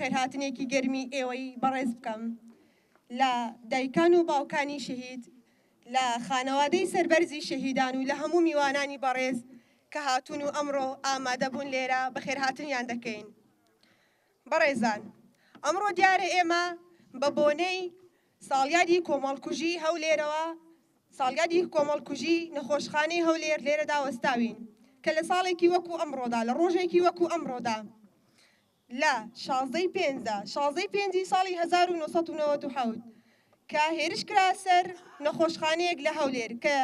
خێرهاتنێکی گەرمی ئێوەی بەڕێز بکەم لە دایکان و باوکانی شەهید، لە خانەوادەی سەربەرزی شەهیدان و لە هەموو میوانانی بەڕێز کە هاتوون و ئەمڕۆ ئامادە بوون لێرە بەخێرهاتنیان دەکەین. بەڕێزان، ئەمڕۆ دیارە ئێمە بە بۆنەی ساڵیادی کۆمەڵکوژی هەولێرەوە، ساڵیادی کۆمەڵکوژی نەخۆشخانەی هەولێر لێرەدا وەستاوین کە لە ساڵێکی وەکو ئەمڕۆدا، لە ڕۆژێکی وەکو ئەمڕۆدا، لە 16 پێنجی ساڵی 1997 کە هێرش کرا سەر نەخۆشخانەیەک لە هەولێر کە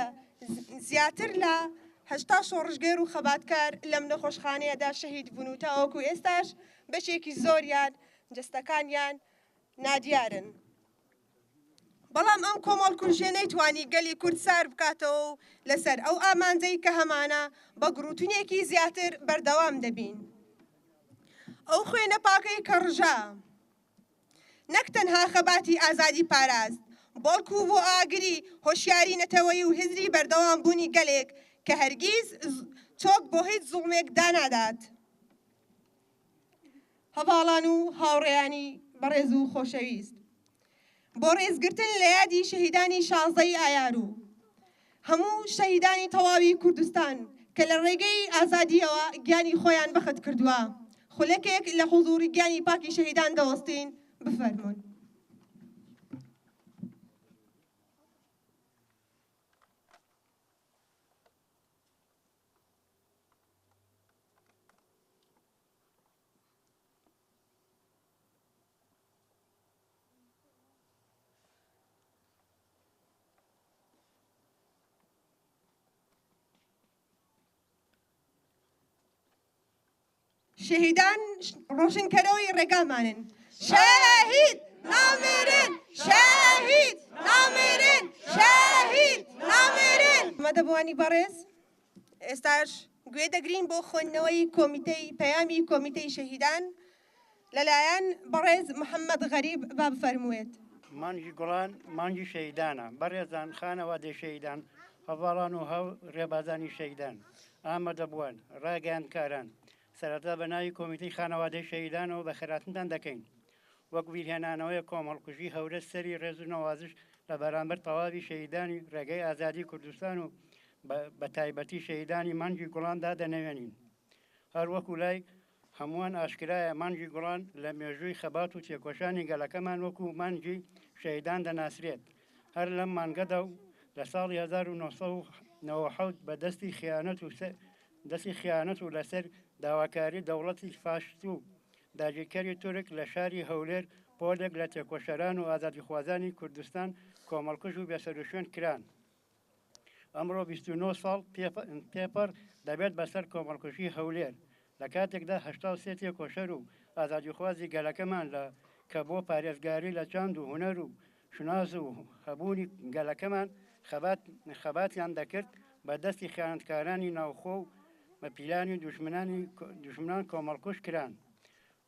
زیاتر لە 80 شۆڕژگەر و خەباتکار لەم نەخۆشخانەیەدا شەهید بوون و تاوەکو ئێستاش بەشێکی زۆریان جەستەکانیان نادیارن. بەڵام ئەم کۆمەڵکوژیە نەیتوانی گەلی کورد سار بکاتەوە و لەسەر ئەو ئامانجەی کە هەمانە بە گروتونێکی زیاتر بەردەوام دەبین. ئەو خوێنە پاکەی کە ڕژا نەک تەنها خەباتی ئازادی پاراست، بەڵکو بۆ ئاگری هۆشیاری نەتەوەی و هزری بەردەوام بوونی گەلێک کە هەرگیز چۆک بۆ هیچ زوڵمێک دانادات. هەڤاڵان و هاوڕێیانی بەڕێز و خۆشەویست، بۆ ڕێزگرتن لە یادی شەهیدانی 16 ئایار و هەموو شەهیدانی تەواوی کوردستان کە لە ڕێگەی ئازادیەوە گیانی خۆیان بەخت کردووە، خولەکێک لە حوزوری گیانی پاکی شەهیدان دەوەستین. بفەرمونون. شەهیدان ڕۆشنکەرەوەی ڕێگامانن. شاهید نامێرن، شاهید نامێرن، شاهید نامێرن. مەدەبوانی بەڕێز، ئێستاش گوێ دەگرین بۆ خوێندنەوەی کۆمیتەی پەیامی کۆمیتەی شەهیدان لەلایەن بەڕێز محەممەد غەریب. با بفەرمووێت. مانگی گوڵان مانگی شەهیدانە. بەڕێزان، خانەوادەی شەهیدان، هەڤاڵان و هەو ڕێبازانی شەهیدان، ئامادەبووان، ڕاگەیاندکاران، سەرەتا بە ناوی کۆمیتەی خانەوادەی شەهیدانەوە بە خێراتنتان دەکەین. وەک بیرهێنانەوەی کۆمەڵکوژی هەورە سەری ڕێز و نەوازش لە بەرامبەر تەواوی شەهیدانی ڕێگەی ئازادی کوردستان و بە تایبەتی شەهیدانی مانگی گوڵاندا دەنەوێنین. هەروەکو لای هەمووان ئاشکرایە مانگی گوڵان لە مێژووی خەبات و تێکۆشانی گەلەکەمان وەکو مانگی شەهیدان دەناسرێت. هەر لەم مانگەدا و لە ساڵی 1997 بە دەستی خیانەت و لەسەر داواکاری دەوڵەتی فاشست و داگیرکەری تورک لە شاری هەولێر پۆلێک لە تێکۆشەران و ئازادیخوازانی کوردستان کۆمەڵکوژ و بێسەروشوێن کران. ئەمڕۆ 29 ساڵ پێپەر دەبێت بەسەر کۆمەڵکوژی هەولێر، لە کاتێکدا 83 تێکۆشەر و ئازادیخوازی گەلەکەمان کە بۆ پارێزگاری لە چاند و هونەر و شناز و هەبوونی گەلەکەمان خەباتیان دەکرد بە دەستی خیانەتکارانی ناوخۆ و بە پیلانی دوژمنان کۆمەڵکوژ کران.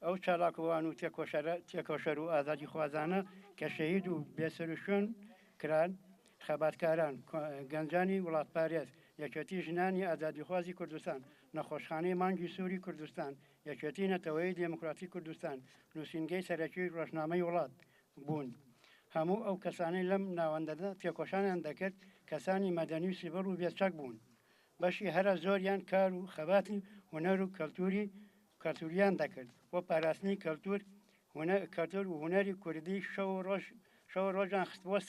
ئەو چالاکوان و تێکۆشەر و ئازادی خوازانە کە شەهید و بێسەروشوێن کران، خەباتکاران، گەنجانی وڵات پارێز، یەکێتی ژنانی ئازادیخوازی کوردستان، نەخۆشخانەی مانگی سووری کوردستان، یەکێتی نەتەوەی دموکراتی کوردستان، نووسینگەی سەرەکی ڕۆژنامەی وڵات بوون. هەموو ئەو کەسانەی لەم ناوەندەدا تێکۆشانیان دەکرد کەسانی مەدەنی و سیڤڵ و بێچەک بوون. بەشی هەرە زۆریان کار و خەباتی هونەر و کەلتوریان دەکرد بۆ پاراستنی کەلتور و هونەری کوردی. شەو ڕۆژان خستبووە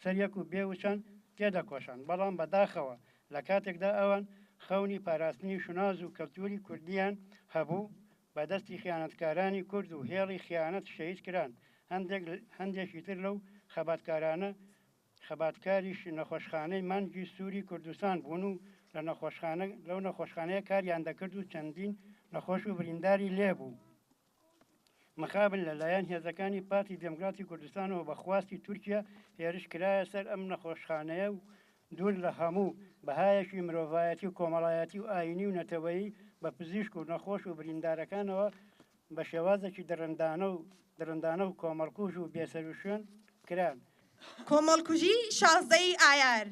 سەر یەک و بێوچەند تێدەکۆشان، بەڵام بەداخەوە لە کاتێکدا ئەوان خەونی پاراستنی شناز و کەلتوری کوردیان هەبوو، بەدەستی خیانەتکارانی کورد و هێڵی خیانەت شەهید کران. هەندێکی تر لەو خەباتکارانە خەباتکاریش نەخۆشخانەی مانگی سووری کوردستان بوون و لەو نەخۆشخانەیە کاریان دەکرد و چەندین نەخۆش و برینداری لێبوو. مخابن لەلایەن هێزەکانی پارتی دموکراتی کوردستانەوە بە خواستی تورکیا هێرش کرایە سەر ئەم نەخۆشخانەیە و دوور لە هەموو بەهایەکی مرۆڤایەتی و کۆمەڵایەتی و ئاینی و نەتەوەیی بە پزیشک و نەخۆش و بریندارەکانەوە بە شێوازێکی دڕندانە و کۆمەڵکوژ و بێسەروشوێن کران. کۆمەڵکوژی 16 ئایار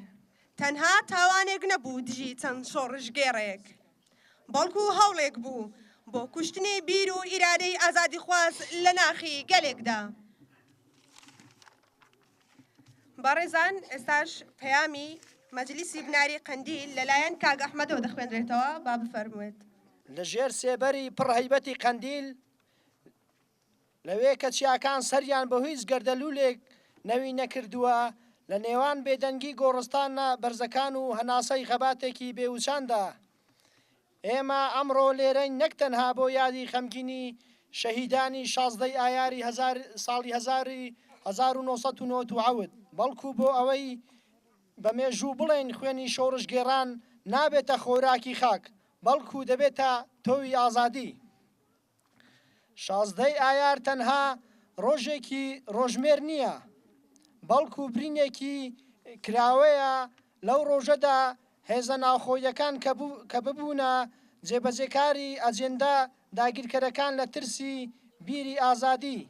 تەنها تاوانێک نەبوو دژی چەند شۆڕژگێڕێک، بەڵکو هەوڵێک بوو بۆ کوشتنی بیر و ئیرادەی ئازادی خواست لە ناخی گەلێکدا. بەڕێزان ئێستاش پەیامی مەجلیسی بناری قەندیل لەلایەن کاک ئەحمەدەوە دەخوێنرێتەوە با بفەرموێت. لەژێر سێبەری پڕهەیبەتی قەندیل لەوێ کە چیاکان سەریان بە هیچ گەردەلوولێک نەوی نەکردووە لە نێوان بێدەنگی گۆڕستانە بەرزەکان و هەناسەی خەباتێکی بێوچاندا. ئێمە ئەمڕۆ لێرەین نەک تەنها بۆ یادی خەمگینی شەهیدانی 16 ئایاری ساڵی 1990 بەڵکو بۆ ئەوەی بە مێژوو بڵێن خوێنی شۆڕش گێڕان نابێتە خۆراکی خاک بەڵکو دەبێتە تۆوی ئازادی. 16 ئایار تەنها ڕۆژێکی ڕۆژمێر نییە بەڵکو برینێکی کراوەیە لەو ڕۆژەدا هێزە ناوخۆیەکان کە ببوونە جێبەجێکاری ئەجێندە داگیرکەرەکان لە ترسی بیری ئازادی.